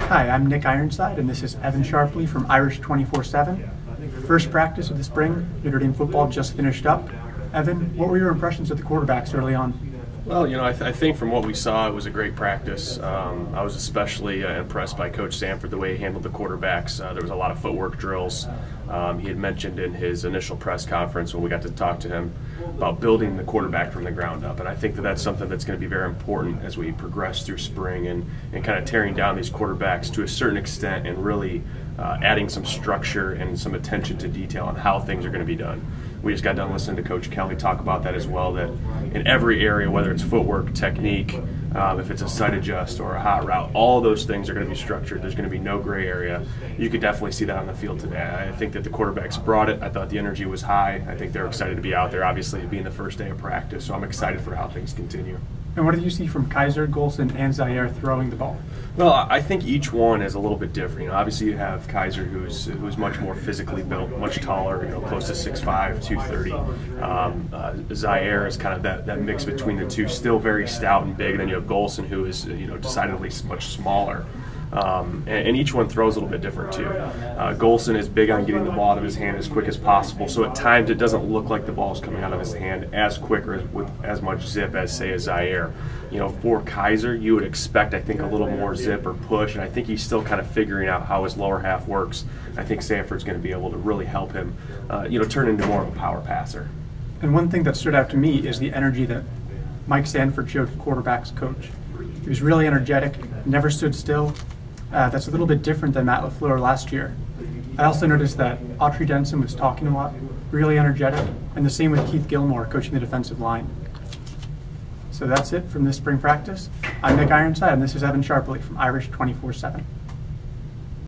Hi, I'm Nick Ironside, and this is Evan Sharpley from Irish 24/7. First practice of the spring, Notre Dame football just finished up. Evan, what were your impressions of the quarterbacks early on? Well, I think from what we saw, it was a great practice. I was especially impressed by Coach Sanford, the way he handled the quarterbacks. There was a lot of footwork drills. He had mentioned in his initial press conference when we got to talk to him about building the quarterback from the ground up. And I think that that's something that's going to be very important as we progress through spring and kind of tearing down these quarterbacks to a certain extent and really adding some structure and some attention to detail on how things are going to be done. We just got done listening to Coach Kelly talk about that as well, that in every area, whether it's footwork, technique, if it's a side adjust or a hot route, all those things are going to be structured. There's going to be no gray area. You could definitely see that on the field today. I think that the quarterbacks brought it. I thought the energy was high. I think they're excited to be out there, obviously, being the first day of practice, so I'm excited for how things continue. And what did you see from Kaiser, Golson, and Zaire throwing the ball? Well, I think each one is a little bit different. Obviously, you have Kaiser, who's much more physically built, much taller, close to 6'5", 230. Zaire is kind of that mix between the two, still very stout and big. And then you have Golson, who is decidedly much smaller. And each one throws a little bit different too. Golson is big on getting the ball out of his hand as quick as possible, so at times it doesn't look like the ball is coming out of his hand as quick or with as much zip as, say, a Zaire. For Kaiser, you would expect, I think, a little more zip or push, and I think he's still kind of figuring out how his lower half works. I think Sanford's going to be able to really help him, turn into more of a power passer. And one thing that stood out to me is the energy that Mike Sanford showed quarterbacks coach. He was really energetic, never stood still. That's a little bit different than Matt LaFleur last year. I also noticed that Autry Denson was talking a lot, really energetic, and the same with Keith Gilmore coaching the defensive line. So that's it from this spring practice. I'm Nick Ironside, and this is Evan Sharpley from Irish 24/7.